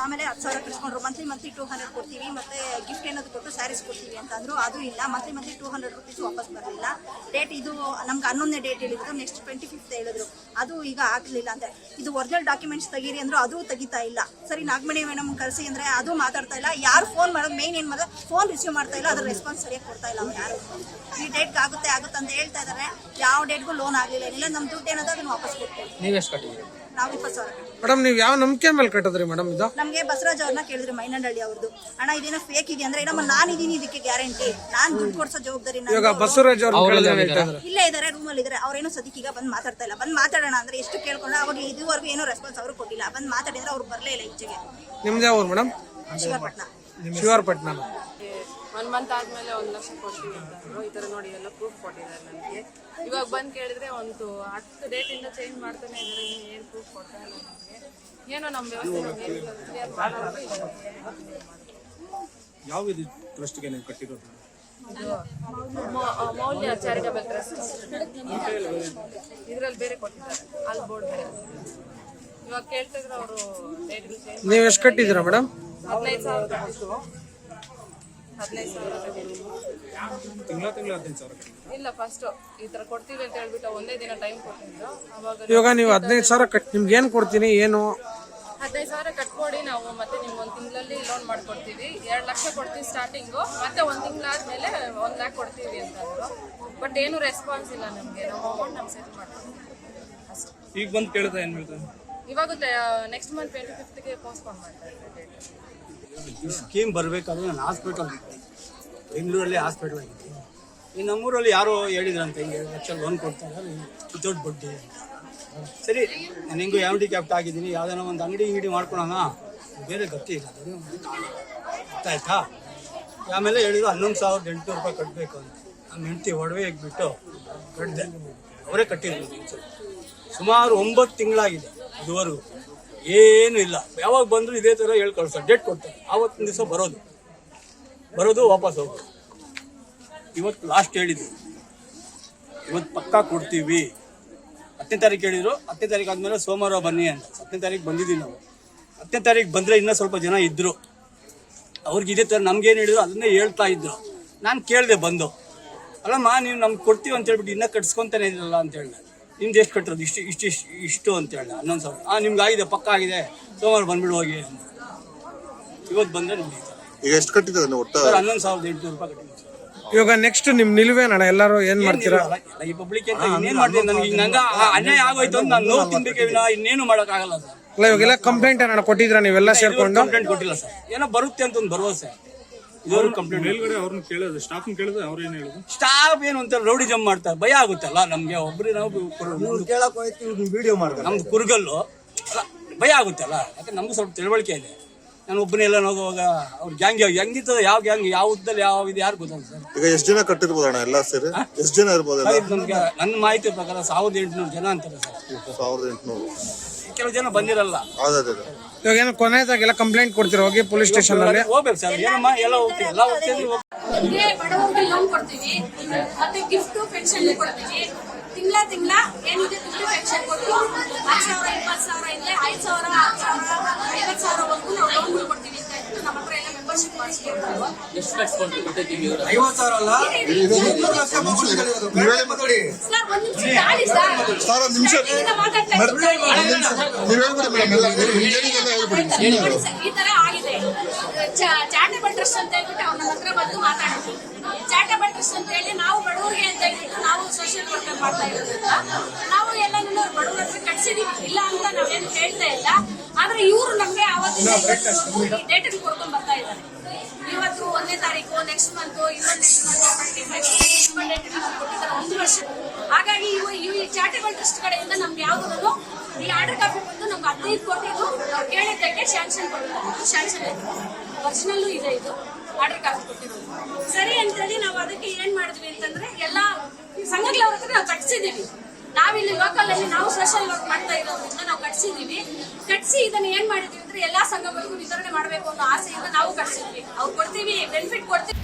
ಆಮೇಲೆ 10,000 ಕಟ್ಸ್ಕೊಂಡ್ರು. ಮಂತ್ಲಿ 200 ಕೊಡ್ತೀವಿ, ಮತ್ತೆ ಗಿಫ್ಟ್ ಏನಾದ್ರು ಕೊಟ್ಟು ಸ್ಯಾರೀಸ್ ಕೊಡ್ತೀವಿ ಅಂತಂದ್ರು. ಅದು ಇಲ್ಲ, ಮಂತ್ಲಿ 200 ರುಪೀಸ್ ವಾಪಸ್ ಬರಲಿಲ್ಲ. ಡೇಟ್ ಇದು ನಮ್ಗೆ 11ನೇ ಡೇಟ್ ಹೇಳಿದ್ರು, ನೆಕ್ಸ್ಟ್ 25th ಹೇಳಿದ್ರು. ಅದು ಈಗ ಆಗಲಿಲ್ಲ ಅಂತ. ಇದು ಒರಿಜಿನಲ್ ಡಾಕ್ಯುಮೆಂಟ್ಸ್ ತೆಗೀರಿ ಅಂದ್ರು, ಅದು ತೆಗಿತಾ ಇಲ್ಲ. ಸರಿ ನಾಗಮಣಿ ಮೇಡಮ್ ಕಳಿಸಿ ಅಂದ್ರೆ ಅದು ಮಾತಾಡ್ತಾ ಇಲ್ಲ. ಯಾರು ಫೋನ್ ಮಾಡೋದು ಮೇನ್ ಏನು ಮಾಡೋದು, ಫೋನ್ ರಿಸೀವ್ ಮಾಡ್ತಾ ಇಲ್ಲ, ಅದ್ರ ರೆಸ್ಪಾನ್ಸ್ ಸರಿಯಾಗಿ ಕೊಡ್ತಾ ಇಲ್ಲ. ಅವ್ರು ಯಾರು ಈ ಡೇಟ್ಗೆ ಆಗುತ್ತೆ ಅಂತ ಹೇಳ್ತಾ ಇದ್ದಾರೆ. ಯಾವ ಡೇಟ್ಗೂ ಲೋನ್ ಆಗಲಿಲ್ಲ, ಏನಿಲ್ಲ. ನಮ್ಮ ದುಡ್ಡು ಏನದ ಅದನ್ನು ವಾಪಸ್ ಕೊಡ್ತೀವಿ. ನೀವೆಷ್ಟು ಕಟ್ಟಿದ್ರಿ? ನಾವು 20,000. ಮೇಡಮ್ ನೀವು ಯಾವ ನಂಬಿಕೆ ಮೇಲೆ ಕಟ್ಟಿದ್ರಿ ಮೇಡಮ್? ಇದು ನಮಗೆ ಬಸವರಾಜ್ ಅವ್ರನ್ನ ಕೇಳಿದ್ರಿ, ಮೈನಂಡಳ್ಳಿ ಅವ್ರದ್ದು. ಅಣ್ಣ ಇದೇನೋ ಫೇಕ್ ಇದೆ ಅಂದ್ರೆ, ಏನಮ್ಮ ನಾನು ಇದೀನಿ, ಇದಕ್ಕೆ ಗ್ಯಾರಂಟಿ, ನಾನು ದುಡ್ಡು ಕೊಡ್ಸೋ ಜವಾಬ್ದಾರಿ ಬಸವರಾಜ್ ಅವ್ರು ಇಲ್ಲೇ ಇದಾರೆ, ರೂಮಲ್ಲಿ ಇದಾರೆ. ಅವ್ರೇನೋ ಸದ್ಯಕ್ಕೀಗ ಬಂದು ಮಾತಾಡ್ತಾ ಇಲ್ಲ. ಬಂದು ಮಾತಾಡೋಣ ಅಂದ್ರೆ ಎಷ್ಟು ಕೇಳ್ಕೊಂಡು ಅವಾಗ ಇದುವರೆಗೂ ಏನೋ ರೆಸ್ಪಾನ್ಸ್ ಅವರು ಕೊಟ್ಟಿಲ್ಲ. ಬಂದು ಮಾತಾಡಿದ್ರೆ ಅವ್ರು ಬರಲೇ ಇಲ್ಲ ಈಚೆಗೆ. ನಿಮ್ದೇ ಅವ್ರು ಮೇಡಮ್? ಶಿವಪಟ್ನ. 1 ಮಂತ್ ಆದ್ಮೇಲೆ 1 ಲಕ್ಷ ಕೊಡ್ತೀವಿ ಅಂತಂದ್ರು. ಈ ತರ ನೋಡಿ ಎಲ್ಲ ಪ್ರೂಫ್ ಕೊಟ್ಟಿದ್ದಾರೆ ನನಗೆ. ಇವಾಗ ಬಂದು ಕೇಳಿದ್ರೆ ಒಂದು 10 ಡೇಟಿಂದ ಚೇಂಜ್ ಮಾಡ್ತಾನೆ ಇದ್ದಾರೆ. ಏನು ಪ್ರೂಫ್ ಕೊಡ್ತಾ ಇಲ್ಲ ನಮಗೆ. ಏನೋ ನಮ್ಮ ವ್ಯವಸ್ಥೆ ಯಾವ ಇದು ಟ್ರಸ್ಟ್ಗೆ ನೀವು ಕಟ್ಟಿರೋದು? ಮೌಲ್ಯ ಚಾರಿಟಬಲ್ ಟ್ರಸ್ಟ್. ಇದ್ರಲ್ಲಿ ಬೇರೆ ಕೊಟ್ಟಿದ್ದಾರೆ, ಅಲ್ಲಿ ಬೋರ್ಡ್ ಬೇರೆ. ಇವಾಗ ಕೇಳ್ತಿದ್ರು ಅವರು ಡೇಟ್ ಚೇಂಜ್. ನೀವು ಎಷ್ಟು ಕಟ್ಟಿದ್ದೀರಾ ಮೇಡಮ್? 15,000. 15,000 ತಿಂಗಳ 15,000. ಇಲ್ಲ, ಫಸ್ಟ್ ಈ ತರ ಕೊಡ್ತೀವಿ ಅಂತ ಹೇಳ್ಬಿಟ್ಟು ಒಂದೇ ದಿನ ಟೈಮ್ ಕೊಟ್ಟಿದ್ರು. ಅವಾಗ ಇವಾಗ ನೀವು 15,000 ಕಟ್ ನಿಮ್ಗೆ ಏನು ಕೊಡ್ತೀನಿ ಏನು? 15,000 ಕಟ್ಕೊಡಿ, ನಾವು ಮತ್ತೆ ನಿಮ್ಗೆ 1 ತಿಂಗಳಲ್ಲಿ ಲೋನ್ ಮಾಡ್ಕೊಡ್ತೀವಿ. 2 ಲಕ್ಷ ಕೊಡ್ತೀವಿ ಸ್ಟಾರ್ಟಿಂಗು, ಮತ್ತೆ 1 ತಿಂಗಳಾದ್ಮೇಲೆ 1 ಲ್ಯಾಕ್ ಕೊಡ್ತೀವಿ ಅಂತಂದ್ರು. ಬಟ್ ಏನು ರೆಸ್ಪಾನ್ಸ್ ಇಲ್ಲ ನಮಗೆ. ನಮ್ಮ ಅಮೌಂಟ್ ನಮ್ಗೆ ಸೆಟ್ ಮಾಡ್ತೀವಿ ಅಷ್ಟೇ. ಈಗ ಬಂದು ಕೇಳಿದ್ರೆ ಏನು ಹೇಳ್ತಾರೆ? ಇವಾಗ ನೆಕ್ಸ್ಟ್ ಮಂತ್ 25th ಪೋಸ್ಟ್ಪೋನ್ ಮಾಡ್ತಾ ಇದ್ದಾರೆ. ಈ ಸ್ಕೀಮ್ ಬರಬೇಕಾದ್ರೆ ನಾನು ಹಾಸ್ಪಿಟಲ್ ಬೆಂಗಳೂರಲ್ಲಿ ಹಾಸ್ಪಿಟಲ್ ಆಗಿದ್ದೆ. ಈ ನಮ್ಮೂರಲ್ಲಿ ಯಾರೋ ಹೇಳಿದ್ರಂತೆ, ಹಿಂಗೆ 2 ಲಕ್ಷ ಲೋನ್ ಕೊಡ್ತಾರೆ ವಿತೌಟ್ ಬಡ್ಡಿ. ಸರಿ, ನಾನು ಹೆಂಗೂ ಹ್ಯಾಂಡಿಕ್ಯಾಪ್ಟ್ ಆಗಿದ್ದೀನಿ, ಯಾವುದಾನ ಒಂದು ಅಂಗಡಿ ಮಾಡ್ಕೊಳೋಣ, ಬೇರೆ ಗತಿ ಇಲ್ಲ ಗೊತ್ತಾಯ್ತಾ. ಆಮೇಲೆ ಹೇಳಿದ್ರು 11,800 ರೂಪಾಯಿ ಕಟ್ಟಬೇಕು ಅಂತ. ನಮ್ಮ ಹೆಂಡತಿ ಒಡವೆ ಬಿಟ್ಟು ಕಟ್ಟಿದೆ, ಅವರೇ ಕಟ್ಟಿದ್ರು. ಸುಮಾರು 9 ತಿಂಗಳಾಗಿದೆ ಇದುವರೆಗೂ ಏನು ಇಲ್ಲ. ಯಾವಾಗ ಬಂದರೂ ಇದೇ ಥರ ಹೇಳಿ ಕಳಿಸ್ತಾರೆ, ಡೇಟ್ ಕೊಡ್ತಾರೆ. ಆವತ್ತಿನ ದಿವಸ ಬರೋದು ವಾಪಸ್ ಹೋಗೋದು. ಇವತ್ತು ಲಾಸ್ಟ್ ಹೇಳಿದ್ರು, ಇವತ್ತು ಪಕ್ಕಾ ಕೊಡ್ತೀವಿ. 10ನೇ ತಾರೀಕು ಹೇಳಿದ್ರು. 10ನೇ ತಾರೀಕು ಆದಮೇಲೆ ಸೋಮವಾರ ಬನ್ನಿ ಅಂತ. 10ನೇ ತಾರೀಕು ಬಂದಿದ್ದೀವಿ ನಾವು. 10ನೇ ತಾರೀಕು ಬಂದರೆ ಇನ್ನೂ ಸ್ವಲ್ಪ ಜನ ಇದ್ದರು. ಅವ್ರಿಗೆ ಇದೇ ಥರ ನಮ್ಗೇನು ಹೇಳಿದ್ರು ಅದನ್ನೇ ಹೇಳ್ತಾ ಇದ್ರು. ನಾನು ಕೇಳಿದೆ ಬಂದು, ಅಲ್ಲಮ್ಮ ನೀವು ನಮ್ಗೆ ಕೊಡ್ತೀವಿ ಅಂತ ಹೇಳ್ಬಿಟ್ಟು ಇನ್ನೂ ಕಟ್ಸ್ಕೊತಾನೆ ಇರಲ್ಲ ಅಂತ ಹೇಳಿದೆ. ನಿಮ್ದು ಎಷ್ಟು ಕಟ್ಟಿರೋದು? ಇಷ್ಟು ಅಂತ ಹೇಳಿ 11,000. ನಿಮ್ಗೆ ಆಗಿದೆ, ಪಕ್ಕ ಆಗಿದೆ, ಸೋಮವಾರ ಬಂದ್ಬಿಡು ಹೋಗಿ. ಇವತ್ತು ಬಂದರೆ ನಿಮ್ಗೆ ಈಗ ಎಷ್ಟು ಕಟ್ಟಿದ್ದಾರೆ? 11,800 ರೂಪಾಯಿ ಕಟ್ಟಿದ್ದೀನಿ. ಇವಾಗ ನೆಕ್ಸ್ಟ್ ನಿಮ್ ನಿಲ್ವೇನಣ್ಣ? ಎಲ್ಲರೂ ಏನ್ ಮಾಡ್ತೀರಾ? ಈ ಪಬ್ಲಿಕ್ ಅಂತ ಇನ್ನೇನ್ ಮಾಡ್ತೀನಿ? ನನಗೆ ನಂಗೆ ಅನ್ಯಾಯ ಆಗೋಯ್ತು ಅಂತ ನಾನು ನೋವು ತಿನ್ಬೇಕೇ ವಿನ ಇನ್ನೇನು ಮಾಡೋಕ್ಕಾಗಲ್ಲ ಸರ್. ಅಲ್ಲ, ಇವಾಗೆಲ್ಲ ಕಂಪ್ಲೇಂಟ್ ಏನಾರ ಕೊಟ್ಟಿದ್ರ ನೀವೆಲ್ಲ ಸೇರ್ಕೊಂಡು? ಕಂಪ್ಲೇಂಟ್ ಕೊಟ್ಟಿಲ್ಲ ಸರ್. ಏನೋ ಬರುತ್ತೆ ಅಂತ ಒಂದು ಭರವಸೆ. ಇವರು ಕಂಪ್ಲೇಂಟ್ ಮೇಲ್ಗಡೆ ಅವ್ರನ್ನ ಕೇಳೋದು, ಸ್ಟಾಫ್ನ ಕೇಳಿದ್ರೆ ಅವ್ರು ಏನು ಹೇಳೋದು? ಸ್ಟಾಫ್ ಏನು ಅಂತ ರೌಡಿ ಜಮ್ ಮಾಡ್ತಾರೆ, ಭಯ ಆಗುತ್ತಲ್ಲ ನಮ್ಗೆ. ಒಬ್ರು ನಾವು ವಿಡಿಯೋ ಮಾಡ್ತಾರೆ, ನಮ್ದು ಕುರುಗಲ್ಲು ಭಯ ಆಗುತ್ತಲ್ಲ. ಯಾಕಂದ್ರೆ ನಮಗೂ ಸ್ವಲ್ಪ ತಿಳುವಳಿಕೆ ಇದೆ. ನಾನು ಒಬ್ಬನೆಲ್ಲ ಹೋಗುವಾಗ ಅವ್ರ ಗ್ಯಾಂಗ್ ಹೆಂಗಿರ್ತದೆ, ಯಾವ ಗ್ಯಾಂಗ್ ಯಾವ ಉದ್ದಲ್ಲಿ ಯಾವ ಇದು ಯಾರು ಗೊತ್ತಲ್ಲ ಸರ್. ಈಗ ಎಷ್ಟು ಜನ ಕಟ್ಟಿರ್ಬೋದಣ್ಣ ಎಲ್ಲ ಸೇರಿ? ಎಷ್ಟು ಜನ ಇರ್ಬೋದು? ನಮ್ಗೆ ನನ್ನ ಮಾಹಿತಿ ಪ್ರಕಾರ 1,800 ಜನ ಅಂತಾರೆ ಸರ್. 1,800. ಕೆಲವು ಜನ ಬಂದಿರಲ್ಲ. ಇವಾಗ ಏನು ಕೊನೆಯದಾಗೆಲ್ಲ ಕಂಪ್ಲೇಂಟ್ ಕೊಡ್ತೀರಾ ಹೋಗಿ ಪೊಲೀಸ್ ಸ್ಟೇಷನ್ ಅಲ್ಲಿ? ಹೋಗ್ಬೇಕು ಸರ್. ಏನಮ್ಮ ಎಲ್ಲ ಹೋಗ್ತೀವಿ, ಎಲ್ಲ ಹೋಗ್ತೀವಿ. ಬಡವರಿಗೆ ಲೋನ್ ಕೊಡ್ತೀವಿ, ಮತ್ತೆ ಗಿಫ್ಟ್ ಪೆನ್ಷನ್ ಕೊಡ್ತೀವಿ. ತಿಂಗಳ ಏನಿದೆ ದುಡ್ಡು ಪೆನ್ಷನ್ ಕೊಟ್ಟು 10,000 20,000 ಇಲ್ಲೇ 5,000 10,000 50,000 ವರೆಗೂ ನಾವು ಲೋನ್ ಕೊಡ್ತೀವಿ ಅಂತ ಹೇಳ್ಬಿಟ್ಟು ನಮ್ಮ ಹತ್ರ ಎಲ್ಲ ಮೆಂಬರ್ಶಿಪ್ ಮಾಡಿಸ್ಕೊಳ್ತಾರೆ. 50,000 ಅಲ್ಲ, ಈ ತರ ಆಗಿದೆ. ಚಾರಿಟಬಲ್ ಟ್ರಸ್ಟ್ ಅಂತ ಹೇಳ್ಬಿಟ್ಟು ಅವ್ರ ನಮ್ಮ ಹತ್ರ ಬಂದು ಮಾತಾಡ್ತೀವಿ. ಚಾರಿಟಬಲ್ ಟ್ರಸ್ಟ್ ಅಂತ ಹೇಳಿ ನಾವು ಬಡವರಿಗೆ ಅಂತ ಹೇಳ್ಬಿಟ್ಟು ನಾವು ಸೋಷಿಯಲ್ ವರ್ಕರ್ ಮಾಡ್ತಾ ಇರೋದ್ರಿಂದ ನಾವು ಎಲ್ಲನೂ ಬಡವರ ಹತ್ರ ಕಟ್ಸಿದೀವಿ. ಇಲ್ಲ ಅಂತ ನಾವೇನು ಹೇಳ್ತಾ ಇಲ್ಲ. ಆದ್ರೆ ಇವರು ನಮ್ಗೆ ಆವತ್ತಿನ ಡೇಟ್ ಕೊಡ್ಕೊಂಡ್ ಬರ್ತಾ ಇದ್ದಾರೆ. ಇವತ್ತು 1ನೇ ತಾರೀಕು, ನೆಕ್ಸ್ಟ್ ಮಂತ್, ನೆಕ್ಸ್ಟ್ ಮಂತ್ 25 ಕೊಟ್ಟಿದ್ದಾರೆ 1 ವರ್ಷ. ಹಾಗಾಗಿ ಈ ಚಾರಿಟಬಲ್ ಟ್ರಸ್ಟ್ ಕಡೆಯಿಂದ ನಮ್ಗೆ ಯಾವ್ದು ಈ ಆರ್ಡರ್ ಕಾಪಿ ಬಂದು ನಮ್ಗೆ 15 ಕೋಟಿದು ನಾವು ಕೇಳಿದ್ದಕ್ಕೆ ಶಾಂಕ್ಷನ್ ಕೊಟ್ಟಿದ್ದಾರೆ. ಶಾಂಕ್ಷನ್ ಇದೆ, ಒರಿಜಿನಲ್ ಇದೆ, ಇದು ಆರ್ಡರ್ ಕಾಪಿ ಕೊಟ್ಟಿರೋದು. ಸರಿ ಅಂತೇಳಿ ನಾವು ಅದಕ್ಕೆ ಏನ್ ಮಾಡಿದ್ವಿ ಅಂತಂದ್ರೆ ಎಲ್ಲಾ ಸಂಘಗಳವ್ರ ಹತ್ರ ನಾವು ಕಟ್ಸಿದೀವಿ. ನಾವಿಲ್ಲಿ ಲೋಕಲ್ ಅಲ್ಲಿ ನಾವು ಸೋಷಿಯಲ್ ವರ್ಕ್ ಮಾಡ್ತಾ ಇರೋದ್ರಿಂದ ನಾವು ಕಟ್ಸಿದೀವಿ. ಕಟ್ಸಿ ಇದನ್ನ ಏನ್ ಮಾಡಿದ್ವಿ ಅಂದ್ರೆ ಎಲ್ಲಾ ಸಂಘಗಳಿಗೂ ವಿತರಣೆ ಮಾಡ್ಬೇಕು ಅನ್ನೋ ಆಸೆಯಿಂದ ನಾವು ಕಟ್ಸಿದ್ವಿ. ಅವ್ರು ಕೊಡ್ತೀವಿ, ಬೆನಿಫಿಟ್ ಕೊಡ್ತೀವಿ.